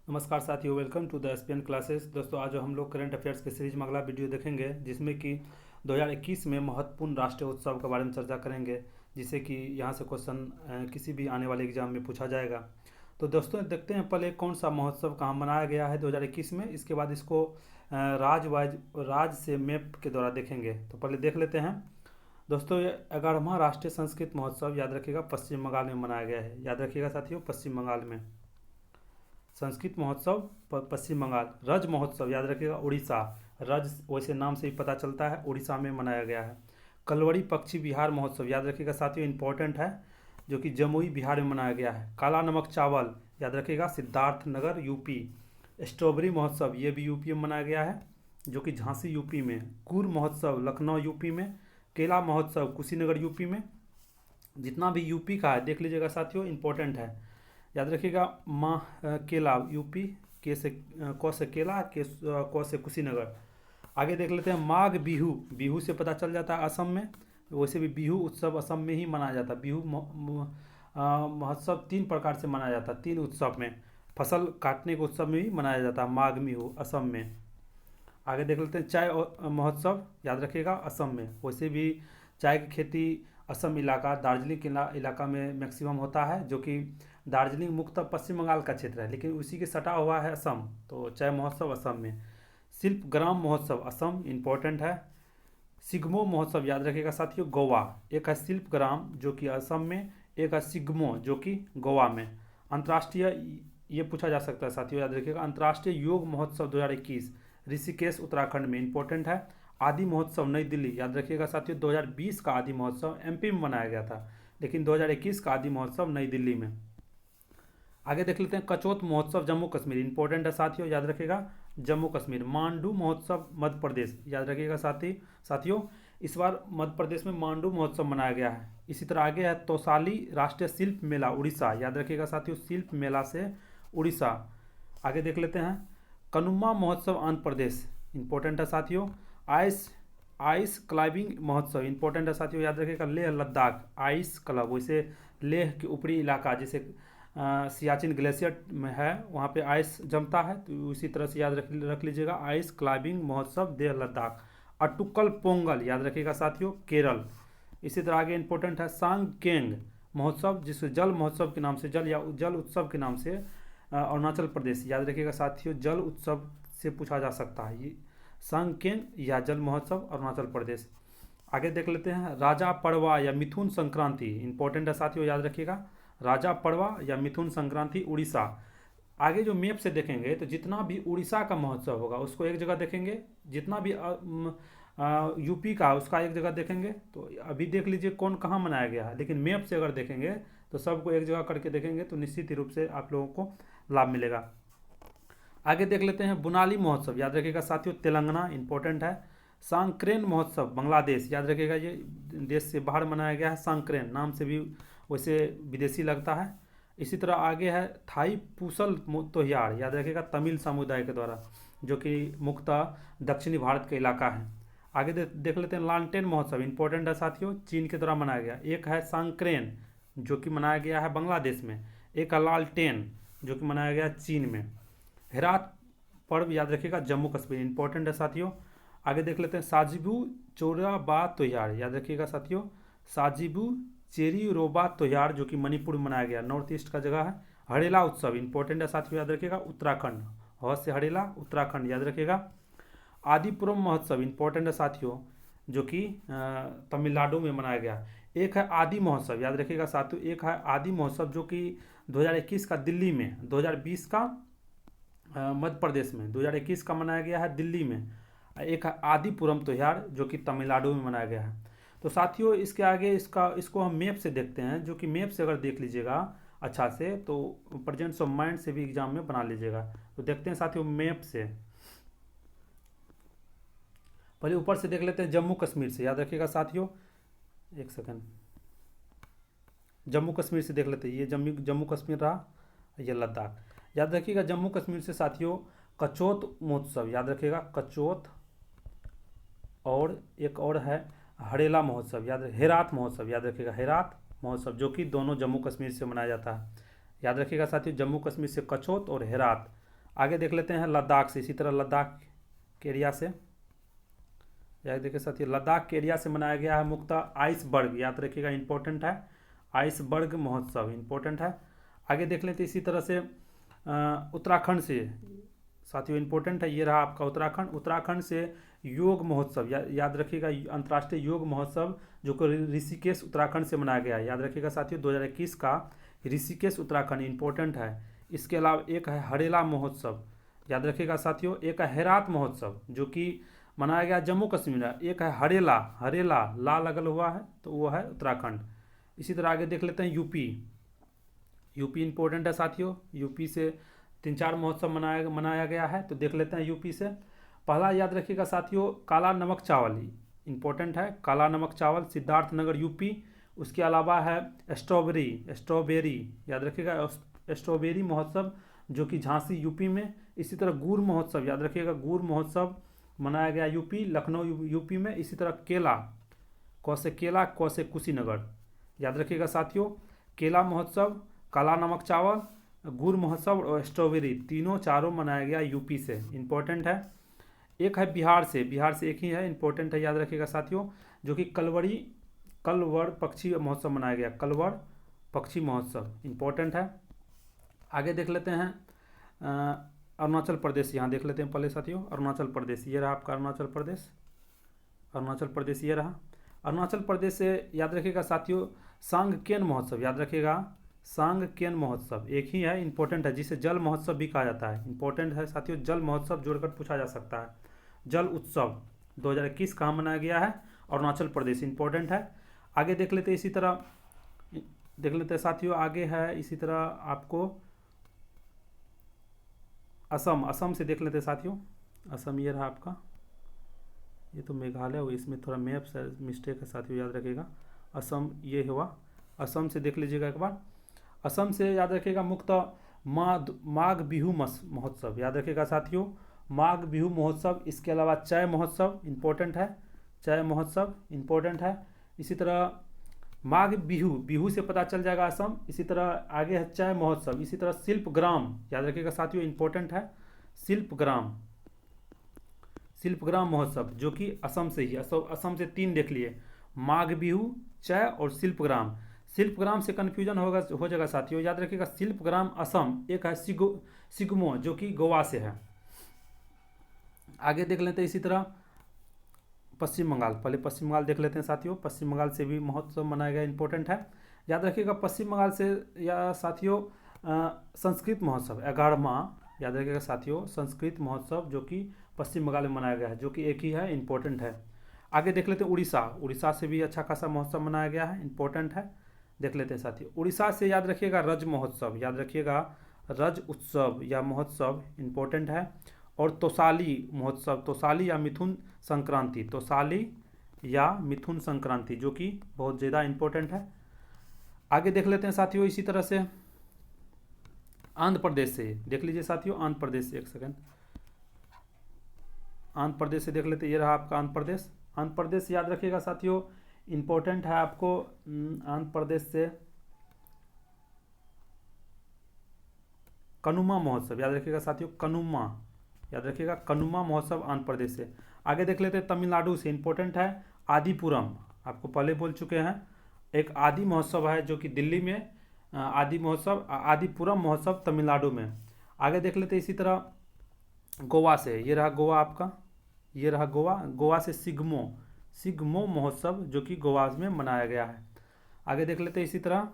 नमस्कार साथियों, welcome to the SPN classes. दोस्तों, आज हम लोग करंट अफेयर्स के सीरीज में अगला वीडियो देखेंगे, जिसमें कि 2021 में महत्वपूर्ण राष्ट्रीय उत्सव के बारे में चर्चा करेंगे, जिससे कि यहाँ से क्वेश्चन किसी भी आने वाले एग्जाम में पूछा जाएगा। तो दोस्तों, देखते हैं पहले कौन सा महोत्सव कहाँ मनाया गया है 2021 में। इसके बाद इसको राज्य से मैप के द्वारा देखेंगे। तो पहले देख लेते हैं। दोस्तों, ये 11वां राष्ट्रीय संस्कृत महोत्सव, याद रखिएगा, पश्चिम बंगाल में मनाया गया है। याद रखिएगा साथियों, पश्चिम बंगाल में संस्कृत महोत्सव पश्चिम बंगाल। रज महोत्सव, याद रखिएगा, उड़ीसा। रज वैसे नाम से ही पता चलता है, उड़ीसा में मनाया गया है। कलवरी पक्षी बिहार महोत्सव, याद रखिएगा साथियों, इंपॉर्टेंट है, जो कि जमुई बिहार में मनाया गया है। काला नमक चावल, याद रखिएगा, सिद्धार्थनगर यूपी। स्ट्रॉबेरी महोत्सव, ये भी यूपी में मनाया गया है, जो कि झांसी यूपी में। कुर महोत्सव लखनऊ यूपी में। केला महोत्सव कुशीनगर यूपी में। जितना भी यूपी का है देख लीजिएगा साथियों, इंपॉर्टेंट है। याद रखिएगा, केला यूपी, के से क से केला, के क से कुशीनगर। आगे देख लेते हैं माघ बिहू। बिहू से पता चल जाता है असम में। वैसे भी बिहू उत्सव असम में ही मनाया जाता है। बिहू महोत्सव 3 प्रकार से मनाया जाता है, 3 उत्सव में। फसल काटने के उत्सव में भी मनाया जाता है माघ बिहू असम में। आगे देख लेते हैं चाय महोत्सव, याद रखिएगा, असम में। वैसे भी चाय की खेती असम इलाका, दार्जिलिंग के इलाका में मैक्सिमम होता है, जो कि दार्जिलिंग मुक्त पश्चिम बंगाल का क्षेत्र है, लेकिन उसी के सटा हुआ है असम। तो चाय महोत्सव असम में। शिल्प ग्राम महोत्सव असम, इम्पोर्टेंट है। सिग्मो महोत्सव, याद रखिएगा साथियों, गोवा। एक है शिल्प ग्राम जो कि असम में, एक है सिग्मो जो कि गोवा में। अंतर्राष्ट्रीय, ये पूछा जा सकता है साथियों, याद रखिएगा, अंतर्राष्ट्रीय योग महोत्सव 2021 ऋषिकेश उत्तराखंड में, इंपॉर्टेंट है। आदि महोत्सव नई दिल्ली, याद रखिएगा साथियों, 2020 का आदि महोत्सव एमपी में मनाया गया था, लेकिन 2021 का आदि महोत्सव नई दिल्ली में। आगे देख लेते हैं कचौत महोत्सव जम्मू कश्मीर, इंपॉर्टेंट है साथियों, याद रखिएगा, जम्मू कश्मीर। मांडू महोत्सव मध्य प्रदेश, याद रखिएगा साथियों, इस बार मध्य प्रदेश में मांडू महोत्सव मनाया गया है। इसी तरह आगे है तौसाली राष्ट्रीय शिल्प मेला उड़ीसा, याद रखिएगा साथियों, शिल्प मेला से उड़ीसा। आगे देख लेते हैं कनुमा महोत्सव आंध्र प्रदेश, इंपॉर्टेंट है साथियों। आइस आइस क्लाइंबिंग महोत्सव, इंपॉर्टेंट है साथियों, याद रखिएगा, लेह लद्दाख आइस क्लब। वैसे लेह के ऊपरी इलाका, जैसे सियाचिन ग्लेशियर में है, वहाँ पे आइस जमता है, तो उसी तरह से याद रख लीजिएगा, आइस क्लाइंबिंग महोत्सव लेह लद्दाख। अटुक्कल पोंगल, याद रखिएगा साथियों, केरल। इसी तरह आगे इंपॉर्टेंट है सांगकेंग महोत्सव, जिसे जल महोत्सव के नाम से, जल या जल उत्सव के नाम से, अरुणाचल प्रदेश। याद रखिएगा साथियों, जल उत्सव से पूछा जा सकता है ये, सांगकेंग या जल महोत्सव अरुणाचल प्रदेश। आगे देख लेते हैं राजा पड़वा या मिथुन संक्रांति, इंपॉर्टेंट है साथियों, याद रखिएगा, राजा पड़वा या मिथुन संक्रांति उड़ीसा। आगे जो मैप से देखेंगे तो जितना भी उड़ीसा का महोत्सव होगा उसको एक जगह देखेंगे, जितना भी यूपी का उसका एक जगह देखेंगे। तो अभी देख लीजिए कौन कहाँ मनाया गया है, लेकिन मैप से अगर देखेंगे तो सबको एक जगह करके देखेंगे तो निश्चित ही रूप से आप लोगों को लाभ मिलेगा। आगे देख लेते हैं बुनाली महोत्सव, याद रखिएगा साथियों, तेलंगाना, इंपॉर्टेंट है। सांक्रेन महोत्सव बांग्लादेश, याद रखिएगा, ये देश से बाहर मनाया गया है। सांक्रेन नाम से भी वैसे विदेशी लगता है। इसी तरह आगे है थाई पूसल त्योहार, याद रखिएगा, तमिल समुदाय के द्वारा, जो कि मुख्यतः दक्षिणी भारत का इलाका है। आगे देख लेते हैं लालटेन महोत्सव, इंपॉर्टेंट है साथियों, चीन के द्वारा मनाया गया। एक है सांक्रेन जो कि मनाया गया है बांग्लादेश में, एक है लालटेन जो कि मनाया गया चीन में। हेरात पर्व, याद रखिएगा, जम्मू कश्मीर, इंपॉर्टेंट है साथियों। आगे देख लेते हैं साजिबू चोराबा त्योहार, याद रखिएगा साथियों, साजिबू चेरी रोबा त्योहार, जो कि मणिपुर में मनाया गया, नॉर्थ ईस्ट का जगह है। हड़ेला उत्सव, इंपॉर्टेंट है साथियों, याद रखिएगा, उत्तराखंड, ह से हड़ेला, उत्तराखंड, याद रखिएगा। आदिपुरम महोत्सव, इंपॉर्टेंट है साथियों, जो कि तमिलनाडु में मनाया गया। एक है आदि महोत्सव, याद रखिएगा साथियों, एक है आदि महोत्सव जो कि 2021 का दिल्ली में, 2020 का मध्य प्रदेश में, 2021 का मनाया गया है दिल्ली में। एक है आदिपुरम त्योहार जो कि तमिलनाडु में मनाया गया है। तो साथियों, इसके आगे इसको हम मैप से देखते हैं, जो कि मैप से अगर देख लीजिएगा अच्छा से तो प्रेजेंस ऑफ माइंड से भी एग्जाम में बना लीजिएगा। तो देखते हैं साथियों मैप से, पहले ऊपर से देख लेते हैं जम्मू कश्मीर से, याद रखिएगा साथियों, एक सेकंड, जम्मू कश्मीर से देख लेते हैं। ये जम्मू कश्मीर रहा, ये लद्दाख। याद रखिएगा जम्मू कश्मीर से साथियों कचौत महोत्सव, याद रखिएगा, कचौत। और एक और है हड़ेला महोत्सव, हेरात महोत्सव, याद रखिएगा, हेरात महोत्सव, जो कि दोनों जम्मू कश्मीर से मनाया जाता है। याद रखिएगा साथियों, जम्मू कश्मीर से कचौत और हेरात। आगे देख लेते हैं लद्दाख से, इसी तरह लद्दाख के एरिया से, याद देखिए साथियों, लद्दाख के एरिया से मनाया गया है मुख्यतः आइसबर्ग, याद रखिएगा इंपॉर्टेंट है, आइसबर्ग महोत्सव इंपॉर्टेंट है। आगे देख लेते हैं इसी तरह से उत्तराखंड से साथियों, इंपॉर्टेंट है, ये रहा आपका उत्तराखंड। उत्तराखंड से योग महोत्सव, याद रखिएगा अंतर्राष्ट्रीय योग महोत्सव जो कि ऋषिकेश उत्तराखंड से मनाया गया है, याद रखिएगा साथियों 2021 का ऋषिकेश उत्तराखंड इंपॉर्टेंट है। इसके अलावा एक है हरेला महोत्सव, याद रखिएगा साथियों, एक है हेरात महोत्सव जो कि मनाया गया जम्मू कश्मीर, एक है हरेला, हरेला ला लगल हुआ है तो वो है उत्तराखंड। इसी तरह आगे देख लेते हैं यूपी, यूपी इंपॉर्टेंट है साथियों, यूपी से 3-4 महोत्सव मनाया गया है, तो देख लेते हैं यूपी से। पहला याद रखिएगा साथियों काला नमक चावल इंपॉर्टेंट है, काला नमक चावल सिद्धार्थनगर यूपी। उसके अलावा है स्ट्रॉबेरी याद रखिएगा, स्ट्रॉबेरी महोत्सव जो कि झांसी यूपी में। इसी तरह गुड़ महोत्सव, याद रखिएगा गुड़ महोत्सव मनाया गया यूपी, लखनऊ यूपी में। इसी तरह केला, केला कौसे कुशीनगर, याद रखिएगा साथियों, केला महोत्सव, काला नमक चावल, गुड़ महोत्सव और स्ट्रॉबेरी चारों मनाया गया यूपी से, इंपॉर्टेंट है। एक है बिहार से एक ही है, इंपॉर्टेंट है, याद रखिएगा साथियों, जो कि कलवर पक्षी महोत्सव मनाया गया, कलवर पक्षी महोत्सव इंपॉर्टेंट है। आगे देख लेते हैं अरुणाचल प्रदेश, यहाँ देख लेते हैं पहले साथियों अरुणाचल प्रदेश, ये रहा आपका अरुणाचल प्रदेश ये रहा। अरुणाचल प्रदेश से याद रखिएगा साथियों सांगकेन महोत्सव, याद रखिएगा सांगकेन महोत्सव एक ही है, इंपॉर्टेंट है, जिसे जल महोत्सव भी कहा जाता है, इंपॉर्टेंट है साथियों, जल महोत्सव जोड़कर पूछा जा सकता है। जल उत्सव 2021 कहाँ मनाया गया है, अरुणाचल प्रदेश, इंपॉर्टेंट है। आगे देख लेते हैं इसी तरह देख लेते हैं साथियों, आगे है इसी तरह आपको असम से देख लेते हैं साथियों, असम ये रहा आपका, ये तो मेघालय हो, इसमें थोड़ा मैप से मिस्टेक है साथियों, याद रखिएगा असम ये हुआ, असम से देख लीजिएगा एक बार। असम से याद रखिएगा मुख्यतः माघ बिहू महोत्सव, याद रखिएगा साथियों माघ बिहू महोत्सव। इसके अलावा चाय महोत्सव इंपॉर्टेंट है, चाय महोत्सव इंपॉर्टेंट है। इसी तरह माघ बिहू से पता चल जाएगा असम। इसी तरह आगे है चाय महोत्सव। इसी तरह शिल्पग्राम, याद रखिएगा साथियों इंपॉर्टेंट है, शिल्पग्राम महोत्सव जो कि असम से ही, असम से 3 देख लिए, माघ बिहू, चाय और शिल्पग्राम। शिल्पग्राम से कन्फ्यूजन हो जाएगा साथियों, याद रखिएगा शिल्पग्राम असम, एक है सिगमो जो कि गोवा से है। आगे देख लेते हैं इसी तरह पश्चिम बंगाल, पहले पश्चिम बंगाल देख लेते हैं साथियों, पश्चिम बंगाल से भी महोत्सव मनाया गया, इंपॉर्टेंट है, याद रखिएगा पश्चिम बंगाल से या साथियों संस्कृत महोत्सव 11वां, याद रखिएगा साथियों संस्कृत महोत्सव जो कि पश्चिम बंगाल में मनाया गया है, जो कि एक ही है, इंपॉर्टेंट है। आगे देख लेते हैं उड़ीसा से भी अच्छा खासा महोत्सव मनाया गया है, इंपॉर्टेंट है, देख लेते हैं साथियों। उड़ीसा से याद रखिएगा रज महोत्सव, याद रखिएगा रज उत्सव या महोत्सव इंपॉर्टेंट है। और तोसाली महोत्सव, तोसाली या मिथुन संक्रांति जो कि बहुत ज़्यादा इंपॉर्टेंट है। आगे देख लेते हैं साथियों इसी तरह से आंध्र प्रदेश से देख लीजिए साथियों, आंध्र प्रदेश से एक सेकंड, आंध्र प्रदेश से देख लेते हैं, ये रहा आपका आंध्र प्रदेश याद रखिएगा साथियों इंपॉर्टेंट है आपको। आंध्र प्रदेश से कनुमा महोत्सव, याद रखिएगा साथियों कनुमा महोत्सव आंध्र प्रदेश से। आगे देख लेते हैं तमिलनाडु से, इंपॉर्टेंट है आदिपुरम, आपको पहले बोल चुके हैं, एक आदि महोत्सव है जो कि दिल्ली में, आदिपुरम महोत्सव तमिलनाडु में। आगे देख लेते हैं इसी तरह गोवा से, ये रहा गोवा आपका, ये रहा गोवा से सिग्मो महोत्सव जो कि गोवा में मनाया गया है। आगे देख लेते हैं इसी तरह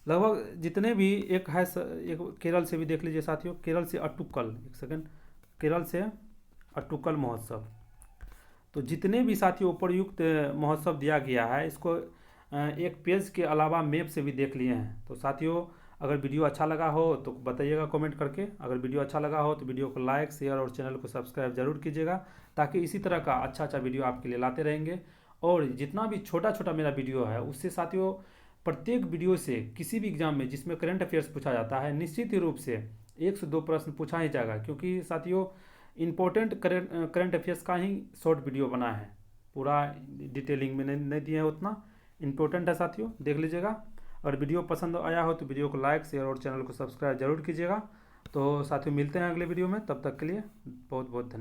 लगभग जितने भी एक है, एक केरल से भी देख लीजिए साथियों, केरल से अट्टुक्कल महोत्सव। तो जितने भी साथियों उपयुक्त महोत्सव दिया गया है इसको एक पेज के अलावा मैप से भी देख लिए हैं। तो साथियों अगर वीडियो अच्छा लगा हो तो बताइएगा कमेंट करके, अगर वीडियो अच्छा लगा हो तो वीडियो को लाइक शेयर और चैनल को सब्सक्राइब जरूर कीजिएगा, ताकि इसी तरह का अच्छा वीडियो आपके लिए लाते रहेंगे। और जितना भी छोटा मेरा वीडियो है उससे साथियों प्रत्येक वीडियो से किसी भी एग्जाम में जिसमें करंट अफेयर्स पूछा जाता है निश्चित रूप से 1 से 2 प्रश्न पूछा ही जाएगा, क्योंकि साथियों इम्पोर्टेंट करंट अफेयर्स का ही शॉर्ट वीडियो बना है, पूरा डिटेलिंग में नहीं दिया है, उतना इम्पोर्टेंट है साथियों, देख लीजिएगा। अगर वीडियो पसंद आया हो तो वीडियो को लाइक शेयर और चैनल को सब्सक्राइब जरूर कीजिएगा, तो साथियों मिलते हैं अगले वीडियो में, तब तक के लिए बहुत बहुत धन्यवाद।